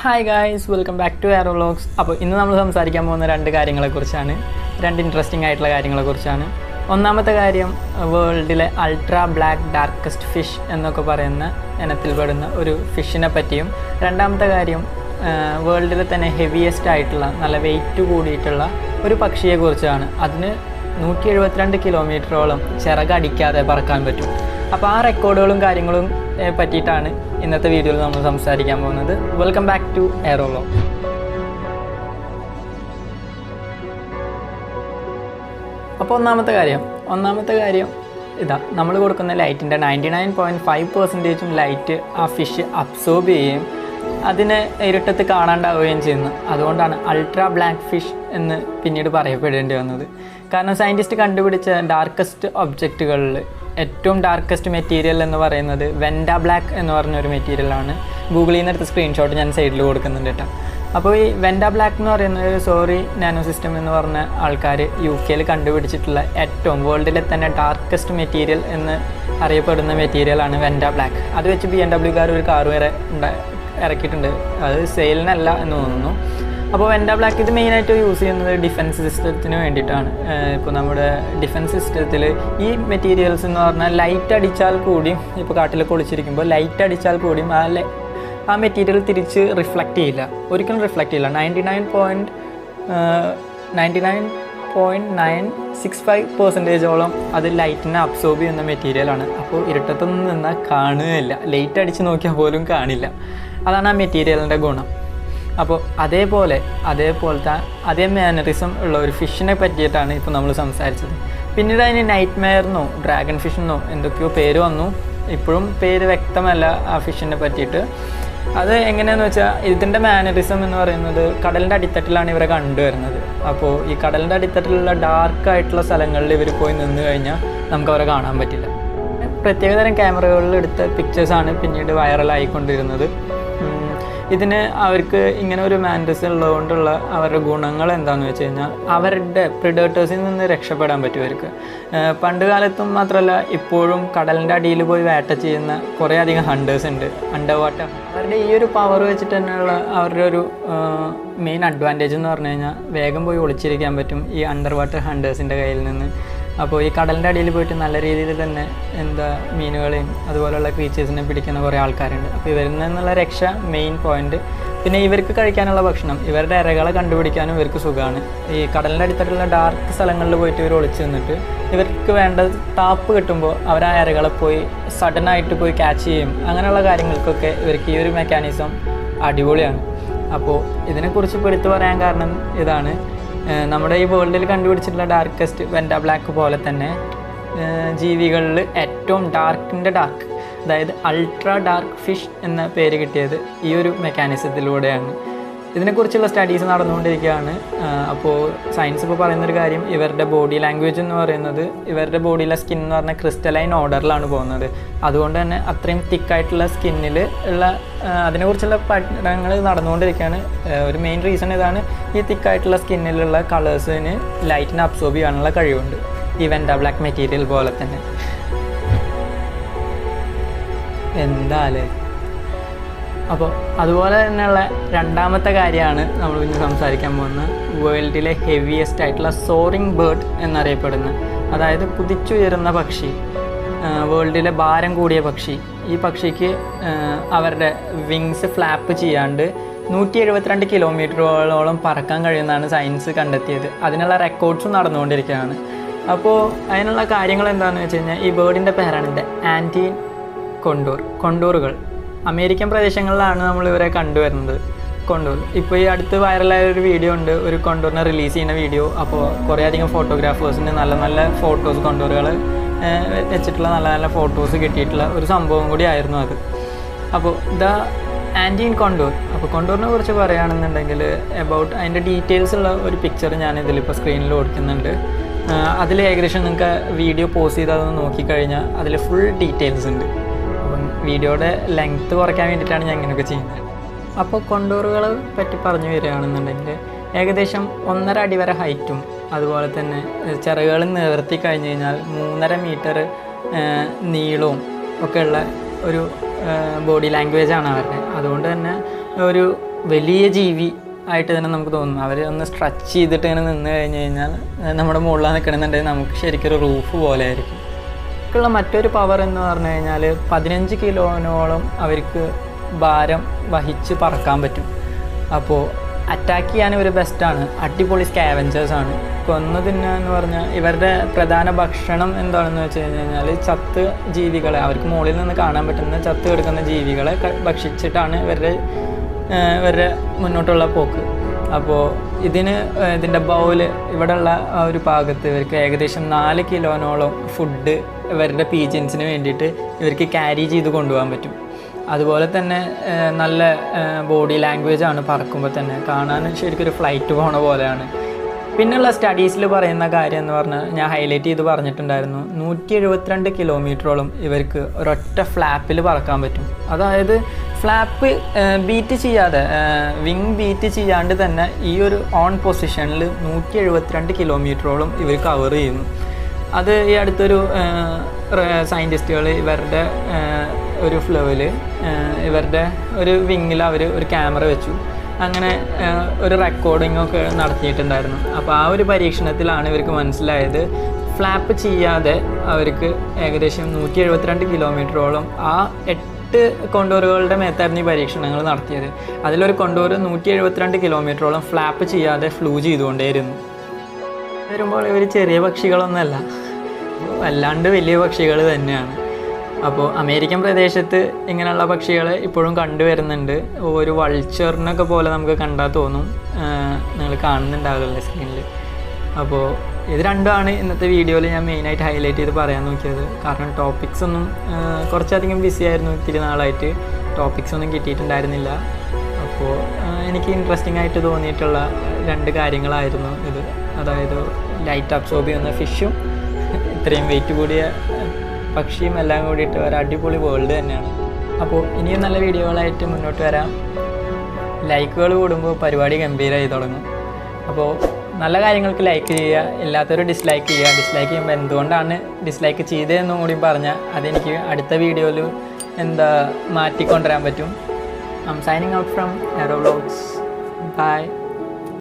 Hi guys, welcome back to Aero vlogs. അപ്പോൾ ഇന്ന് നമ്മൾ സംസാരിക്കാൻ പോകുന്ന രണ്ട് കാര്യങ്ങളെക്കുറിച്ചാണ്, രണ്ട് ഇൻട്രസ്റ്റിംഗ് ആയിട്ടുള്ള കാര്യങ്ങളെക്കുറിച്ചാണ്. ഒന്നാമത്തെ കാര്യം വേൾഡിലെ അൾട്രാ ബ്ലാക്ക് ഡാർക്കസ്റ്റ് ഫിഷ് എന്നൊക്കെ പറയുന്ന ഇനത്തിൽപ്പെടുന്ന ഒരു ഫിഷിനെ പറ്റിയും, രണ്ടാമത്തെ കാര്യം വേൾഡിലെ തന്നെ ഹെവിയസ്റ്റ് ആയിട്ടുള്ള നല്ല വെയിറ്റ് കൂടിയിട്ടുള്ള ഒരു പക്ഷിയെക്കുറിച്ചാണ്. അതിന് 172 കിലോമീറ്ററോളം ചിറകടിക്കാതെ പറക്കാൻ പറ്റും. അപ്പോൾ ആ റെക്കോർഡുകളും കാര്യങ്ങളും പറ്റിയിട്ടാണ് ഇന്നത്തെ വീഡിയോയിൽ നമ്മൾ സംസാരിക്കാൻ പോകുന്നത്. Welcome back to Aero vlog. അപ്പോൾ ഒന്നാമത്തെ കാര്യം ഇതാ, നമ്മൾ കൊടുക്കുന്ന ലൈറ്റിൻ്റെ 99.5% ലൈറ്റ് ആ ഫിഷ് അബ്സോർബ് ചെയ്യുകയും അതിനെ ഇരുട്ടത്ത് കാണാണ്ടാവുകയും ചെയ്യുന്നു. അതുകൊണ്ടാണ് അൾട്രാ ബ്ലാക്ക് ഫിഷ് എന്ന് പിന്നീട് പറയപ്പെടേണ്ടി വന്നത്. കാരണം സയൻറ്റിസ്റ്റ് കണ്ടുപിടിച്ച ഡാർക്കസ്റ്റ് ഒബ്ജക്റ്റുകളിൽ ഏറ്റവും ഡാർക്കസ്റ്റ് മെറ്റീരിയൽ എന്ന് പറയുന്നത് വെൻഡ ബ്ലാക്ക് എന്ന് പറഞ്ഞൊരു മെറ്റീരിയലാണ്. ഗൂഗിളിൽ നിന്ന് എടുത്ത സ്ക്രീൻഷോട്ട് ഞാൻ സൈഡിൽ കൊടുക്കുന്നുണ്ട് കേട്ടോ. അപ്പോൾ ഈ വെൻഡ ബ്ലാക്ക് എന്ന് പറയുന്നത് സോറി നാനോ സിസ്റ്റം എന്ന് പറഞ്ഞ ആൾക്കാർ UK കണ്ടുപിടിച്ചിട്ടുള്ള ഏറ്റവും വേൾഡിലെ തന്നെ ഡാർക്കസ്റ്റ് മെറ്റീരിയൽ എന്ന് അറിയപ്പെടുന്ന മെറ്റീരിയലാണ് വെൻഡ ബ്ലാക്ക്. അത് വെച്ച് BMW ഒരു കാർ വരെ ഇറക്കിയിട്ടുണ്ട്. അത് സെയിലിനല്ല എന്ന് തോന്നുന്നു. അപ്പോൾ വെൻഡ ബ്ലാക്ക് ഇത് മെയിനായിട്ട് യൂസ് ചെയ്യുന്നത് ഡിഫൻസ് സിസ്റ്റത്തിന് വേണ്ടിയിട്ടാണ്. ഇപ്പോൾ നമ്മുടെ ഡിഫൻസ് സിസ്റ്റത്തിൽ ഈ മെറ്റീരിയൽസ് എന്ന് പറഞ്ഞാൽ ലൈറ്റ് അടിച്ചാൽ കൂടിയും, ഇപ്പോൾ കാട്ടിലൊക്കെ ഒളിച്ചിരിക്കുമ്പോൾ ലൈറ്റ് അടിച്ചാൽ കൂടിയും ആ മെറ്റീരിയൽ തിരിച്ച് റിഫ്ലക്റ്റ് ചെയ്യില്ല, ഒരിക്കലും റിഫ്ലക്റ്റ് ചെയ്യില്ല. 99.965% അത് ലൈറ്റിനെ അബ്സോർബ് ചെയ്യുന്ന മെറ്റീരിയലാണ്. അപ്പോൾ ഇരുട്ടത്തൊന്നും നിന്നാൽ കാണുകയില്ല, ലൈറ്റ് അടിച്ച് നോക്കിയാൽ പോലും കാണില്ല. അതാണ് ആ മെറ്റീരിയലിൻ്റെ ഗുണം. അപ്പോൾ അതേപോലത്തെ അതേ മാനറിസം ഉള്ള ഒരു ഫിഷിനെ പറ്റിയിട്ടാണ് ഇപ്പോൾ നമ്മൾ സംസാരിച്ചത്. പിന്നീട് അതിന് നൈറ്റ് മെയർന്നോ ഡ്രാഗൺ ഫിഷെന്നോ എന്തൊക്കെയോ പേര് വന്നു. ഇപ്പോഴും പേര് വ്യക്തമല്ല ആ ഫിഷിനെ പറ്റിയിട്ട്. അത് എങ്ങനെയാണെന്ന് വെച്ചാൽ, ഇതിൻ്റെ മാനറിസം എന്ന് പറയുന്നത് കടലിൻ്റെ അടിത്തട്ടിലാണ് ഇവരെ കണ്ടുവരുന്നത്. അപ്പോൾ ഈ കടലിൻ്റെ അടിത്തട്ടിലുള്ള ഡാർക്കായിട്ടുള്ള സ്ഥലങ്ങളിൽ ഇവർ പോയി നിന്ന് കഴിഞ്ഞാൽ നമുക്ക് അവരെ കാണാൻ പറ്റില്ല. പ്രത്യേകതരം ക്യാമറകളിൽ എടുത്ത പിക്ചേഴ്സാണ് പിന്നീട് വൈറലായിക്കൊണ്ടിരുന്നത്. ഇതിന് അവർക്ക് ഇങ്ങനെ ഒരു മാനറിസം ഉള്ളതുകൊണ്ടുള്ള അവരുടെ ഗുണങ്ങൾ എന്താണെന്ന് വെച്ച് കഴിഞ്ഞാൽ, അവരുടെ പ്രിഡേറ്റേഴ്സിൽ നിന്ന് രക്ഷപ്പെടാൻ പറ്റും അവർക്ക്. പണ്ട് കാലത്തും മാത്രമല്ല, ഇപ്പോഴും കടലിൻ്റെ അടിയിൽ പോയി വേട്ട ചെയ്യുന്ന കുറേ അധികം ഹണ്ടേഴ്സ് ഉണ്ട് അണ്ടർ വാട്ടർ. അവരുടെ ഈ ഒരു പവർ വെച്ചിട്ട് തന്നെയുള്ള അവരുടെ ഒരു മെയിൻ അഡ്വാൻറ്റേജ് എന്ന് പറഞ്ഞു കഴിഞ്ഞാൽ, വേഗം പോയി ഒളിച്ചിരിക്കാൻ പറ്റും ഈ അണ്ടർ വാട്ടർ ഹണ്ടേഴ്സിൻ്റെ കയ്യിൽ നിന്ന്. അപ്പോൾ ഈ കടലിൻ്റെ അടിയിൽ പോയിട്ട് നല്ല രീതിയിൽ തന്നെ മീനുകളെയും അതുപോലെയുള്ള ക്രീച്ചേഴ്സിനെ പിടിക്കുന്ന കുറേ ആൾക്കാരുണ്ട്. അപ്പോൾ ഇവരിൽ നിന്നുള്ള രക്ഷ മെയിൻ പോയിന്റ്. പിന്നെ ഇവർക്ക് കഴിക്കാനുള്ള ഭക്ഷണം, ഇവരുടെ ഇരകളെ കണ്ടുപിടിക്കാനും ഇവർക്ക് സുഖമാണ്. ഈ കടലിൻ്റെ അടുത്തുള്ള ഡാർക്ക് സ്ഥലങ്ങളിൽ പോയിട്ട് ഇവർ ഒളിച്ച് നിന്നിട്ട് ഇവർക്ക് വേണ്ട താപ്പ് കിട്ടുമ്പോൾ അവർ ആ ഇരകളെ പോയി സഡനായിട്ട് പോയി ക്യാച്ച് ചെയ്യും. അങ്ങനെയുള്ള കാര്യങ്ങൾക്കൊക്കെ ഇവർക്ക് ഈ ഒരു മെക്കാനിസം അടിപൊളിയാണ്. അപ്പോൾ ഇതിനെക്കുറിച്ച് ഇപ്പോൾ എടുത്തു പറയാൻ കാരണം ഇതാണ്, നമ്മുടെ ഈ വേൾഡിൽ കണ്ടുപിടിച്ചിട്ടുള്ള ഡാർക്കസ്റ്റ് വെൻഡ ബ്ലാക്ക് പോലെ തന്നെ ജീവികളിൽ ഏറ്റവും ഡാർക്കിൻ്റെ ഡാർക്ക്, അതായത് അൾട്രാ ഡാർക്ക് ഫിഷ് എന്ന പേര് കിട്ടിയത് ഈ ഒരു മെക്കാനിസത്തിലൂടെയാണ്. ഇതിനെക്കുറിച്ചുള്ള സ്റ്റഡീസ് നടന്നുകൊണ്ടിരിക്കുകയാണ്. അപ്പോൾ സയൻസ് ഇപ്പോൾ പറയുന്നൊരു കാര്യം, ഇവരുടെ ബോഡി ലാംഗ്വേജ് എന്ന് പറയുന്നത്, ഇവരുടെ ബോഡിയിലെ സ്കിൻ എന്ന് പറഞ്ഞാൽ ക്രിസ്റ്റലൈൻ ഓർഡറിലാണ് പോകുന്നത്. അതുകൊണ്ട് തന്നെ അത്രയും തിക്കായിട്ടുള്ള സ്കിന്നിൽ ഉള്ള അതിനെക്കുറിച്ചുള്ള പഠനങ്ങൾ നടന്നുകൊണ്ടിരിക്കുകയാണ്. ഒരു മെയിൻ റീസൺ ഇതാണ്, ഈ തിക്കായിട്ടുള്ള സ്കിന്നിലുള്ള കളേഴ്സിന് ലൈറ്റിനെ അബ്സോർബ് ചെയ്യാനുള്ള കഴിവുണ്ട് ഈ വെൻഡ ബ്ലാക്ക് മെറ്റീരിയൽ പോലെ തന്നെ. എന്താല്ലേ. അപ്പോൾ അതുപോലെ തന്നെയുള്ള രണ്ടാമത്തെ കാര്യമാണ് നമ്മൾ ഇന്ന് സംസാരിക്കാൻ പോകുന്നത്, വേൾഡിലെ ഹെവിയസ്റ്റ് ആയിട്ടുള്ള സോറിങ് ബേർഡ് എന്നറിയപ്പെടുന്ന, അതായത് കുതിച്ചുയരുന്ന പക്ഷി, വേൾഡിലെ ഭാരം കൂടിയ പക്ഷി. ഈ പക്ഷിക്ക് അവരുടെ വിങ്സ് ഫ്ലാപ്പ് ചെയ്യാണ്ട് 172 കിലോമീറ്ററോളം പറക്കാൻ കഴിയുമെന്നാണ് സയൻസ് കണ്ടെത്തിയത്. അതിനുള്ള റെക്കോർഡ്സും നടന്നുകൊണ്ടിരിക്കുകയാണ്. അപ്പോൾ അതിനുള്ള കാര്യങ്ങൾ എന്താണെന്ന് വെച്ച് കഴിഞ്ഞാൽ, ഈ ബേർഡിൻ്റെ പേരാണ് ആൻറ്റീൻ കൊണ്ടൂറുകൾ. അമേരിക്കൻ പ്രദേശങ്ങളിലാണ് നമ്മൾ ഇവരെ കണ്ടുവരുന്നത്. കൊണ്ടൂർ ഇപ്പോൾ ഈ അടുത്ത് വൈറലായ ഒരു വീഡിയോ ഉണ്ട്, ഒരു കൊണ്ടൂറിനെ റിലീസ് ചെയ്യുന്ന വീഡിയോ. അപ്പോൾ കുറേ അധികം ഫോട്ടോഗ്രാഫേഴ്സിന് നല്ല ഫോട്ടോസ്, കൊണ്ടൂറുകൾ വെച്ചിട്ടുള്ള നല്ല ഫോട്ടോസ് കിട്ടിയിട്ടുള്ള ഒരു സംഭവം കൂടി ആയിരുന്നു അത്. അപ്പോൾ ആൻറ്റീൻ കൊണ്ടൂർ. അപ്പോൾ കൊണ്ടൂറിനെ കുറിച്ച് പറയുകയാണെന്നുണ്ടെങ്കിൽ അതിൻ്റെ ഡീറ്റെയിൽസ് ഉള്ള ഒരു പിക്ചർ ഞാൻ ഇതിലിപ്പോൾ സ്ക്രീനിൽ കൊടുക്കുന്നുണ്ട്. അതിൽ ഏകദേശം നിങ്ങൾക്ക് വീഡിയോ പോസ് ചെയ്ത് അതൊന്ന് നോക്കിക്കഴിഞ്ഞാൽ അതിൽ ഫുൾ ഡീറ്റെയിൽസ് ഉണ്ട്. അപ്പം വീഡിയോയുടെ ലെങ്ത്ത് കുറയ്ക്കാൻ വേണ്ടിയിട്ടാണ് ഞാൻ ഇങ്ങനെയൊക്കെ ചെയ്യുന്നത്. അപ്പോൾ കൊണ്ടൂറുകളെ പറ്റി പറഞ്ഞു വരികയാണെന്നുണ്ടെങ്കിൽ, ഏകദേശം 1.5 അടി വരെ ഹൈറ്റും, അതുപോലെ തന്നെ ചിറകുകൾ നിവർത്തി കഴിഞ്ഞ് കഴിഞ്ഞാൽ 3.5 മീറ്റർ നീളവും ഒക്കെയുള്ള ഒരു ബോഡി ലാംഗ്വേജാണ് അവരുടെ. അതുകൊണ്ട് തന്നെ ഒരു വലിയ ജീവി ആയിട്ട് തന്നെ നമുക്ക് തോന്നും. അവർ ഒന്ന് സ്ട്രെച്ച് ചെയ്തിട്ട് ഇങ്ങനെ നിന്ന് കഴിഞ്ഞ് കഴിഞ്ഞാൽ നമ്മുടെ മുകളിലാണ് നിൽക്കണമെന്നുണ്ടെങ്കിൽ നമുക്ക് ശരിക്കും ഒരു റൂഫ് പോലെ ആയിരിക്കും. ഉള്ള മറ്റൊരു പവർ എന്ന് പറഞ്ഞു കഴിഞ്ഞാൽ 15 കിലോനോളം അവർക്ക് ഭാരം വഹിച്ച് പറക്കാൻ പറ്റും. അപ്പോൾ അറ്റാക്ക് ചെയ്യാൻ ഇവർ ബെസ്റ്റാണ്. അടിപൊളി സ്കാവഞ്ചേഴ്സാണ്. കൊന്നു തിന്നാന്ന് പറഞ്ഞാൽ ഇവരുടെ പ്രധാന ഭക്ഷണം എന്താണെന്ന് വെച്ച് കഴിഞ്ഞാൽ ചത്ത് ജീവികളെ, അവർക്ക് മുകളിൽ നിന്ന് കാണാൻ പറ്റുന്ന ചത്ത് കിടക്കുന്ന ജീവികളെ ഭക്ഷിച്ചിട്ടാണ് ഇവരുടെ മുന്നോട്ടുള്ള പോക്ക്. അപ്പോൾ ഇതിൻ്റെ ബൗല് ഇവിടെയുള്ള ആ ഒരു ഭാഗത്ത് ഇവർക്ക് ഏകദേശം 4 കിലോനോളം ഫുഡ് ഇവരുടെ പീജൻസിന് വേണ്ടിയിട്ട് ഇവർക്ക് ക്യാരി ചെയ്ത് കൊണ്ടുപോകാൻ പറ്റും. അതുപോലെ തന്നെ നല്ല ബോഡി ലാംഗ്വേജ് ആണ്. പറക്കുമ്പോൾ തന്നെ കാണാൻ ശരിക്കും ഒരു ഫ്ലൈറ്റ് പോണ പോലെയാണ്. പിന്നെയുള്ള സ്റ്റഡീസിൽ പറയുന്ന കാര്യം എന്ന് പറഞ്ഞാൽ ഞാൻ ഹൈലൈറ്റ് ചെയ്ത് പറഞ്ഞിട്ടുണ്ടായിരുന്നു, 172 കിലോമീറ്ററോളം ഇവർക്ക് ഒരൊറ്റ ഫ്ലാപ്പിൽ പറക്കാൻ പറ്റും. അതായത് ഫ്ലാപ്പ് ബീറ്റ് ചെയ്യാതെ, വിങ് ബീറ്റ് ചെയ്യാണ്ട് തന്നെ ഈ ഒരു ഓൺ പൊസിഷനിൽ 172 കിലോമീറ്ററോളം ഇവർ കവർ ചെയ്യുന്നു. അത് ഈ അടുത്തൊരു സയൻറ്റിസ്റ്റുകൾ ഇവരുടെ ഒരു ഫ്ലോയിൽ ഇവരുടെ ഒരു വിങ്ങിൽ അവർ ഒരു ക്യാമറ വെച്ചു. അങ്ങനെ ഒരു റെക്കോർഡിങ്ങൊക്കെ നടത്തിയിട്ടുണ്ടായിരുന്നു. അപ്പോൾ ആ ഒരു പരീക്ഷണത്തിലാണ് ഇവർക്ക് മനസ്സിലായത് ഫ്ലാപ്പ് ചെയ്യാതെ അവർക്ക് ഏകദേശം 172 കിലോമീറ്ററോളം ആ 8 കൊണ്ടോറുകളുടെ മേത്തായിരുന്നു ഈ പരീക്ഷണങ്ങൾ നടത്തിയത്. അതിലൊരു കൊണ്ടോറ് 172 കിലോമീറ്ററോളം ഫ്ലാപ്പ് ചെയ്യാതെ ഫ്ലൂ ചെയ്തുകൊണ്ടേയിരുന്നു. വരുമ്പോൾ ഇവർ ചെറിയ പക്ഷികളൊന്നുമല്ല, വല്ലാണ്ട് വലിയ പക്ഷികൾ തന്നെയാണ്. അപ്പോൾ അമേരിക്കൻ പ്രദേശത്ത് ഇങ്ങനെയുള്ള പക്ഷികൾ ഇപ്പോഴും കണ്ടുവരുന്നുണ്ട്. ഒരു വൾച്ചറിനൊക്കെ പോലെ നമുക്ക് കണ്ടാൽ തോന്നും. നിങ്ങൾ കാണുന്നുണ്ടാവില്ല സ്ക്രീനിൽ. അപ്പോൾ ഇത് രണ്ടുമാണ് ഇന്നത്തെ വീഡിയോയിൽ ഞാൻ മെയിനായിട്ട് ഹൈലൈറ്റ് ചെയ്ത് പറയാൻ നോക്കിയത്. കാരണം ടോപ്പിക്സ് ഒന്നും കുറച്ചധികം ബിസി ആയിരുന്നു. ഇത്തിരി നാളായിട്ട് ടോപ്പിക്സ് ഒന്നും കിട്ടിയിട്ടുണ്ടായിരുന്നില്ല. അപ്പോൾ എനിക്ക് ഇൻട്രസ്റ്റിംഗ് ആയിട്ട് തോന്നിയിട്ടുള്ള 2 കാര്യങ്ങളായിരുന്നു ഇത്. അതായത് ലൈറ്റ് അബ്സോർബ് ചെയ്യുന്ന ഫിഷും ഇത്രയും വെയിറ്റ് കൂടിയ പക്ഷിയും എല്ലാം കൂടിയിട്ട് ഒരു അടിപൊളി വേൾഡ് തന്നെയാണ്. അപ്പോൾ ഇനിയും നല്ല വീഡിയോകളായിട്ട് മുന്നോട്ട് വരാം. ലൈക്കുകൾ കൂടുമ്പോൾ പരിപാടി ഗംഭീരമായി തുടങ്ങും. അപ്പോൾ നല്ല കാര്യങ്ങൾക്ക് ലൈക്ക് ചെയ്യുക, ഇല്ലാത്തൊരു ഡിസ്ലൈക്ക് ചെയ്യുക. ഡിസ്ലൈക്ക് ചെയ്യുമ്പോൾ എന്തുകൊണ്ടാണ് ഡിസ്ലൈക്ക് ചെയ്തതെന്നും കൂടി പറഞ്ഞാൽ അതെനിക്ക് അടുത്ത വീഡിയോയിൽ മാറ്റിക്കൊണ്ടുവരാൻ പറ്റും. I'm signing out from Aero Vlogs. Bye.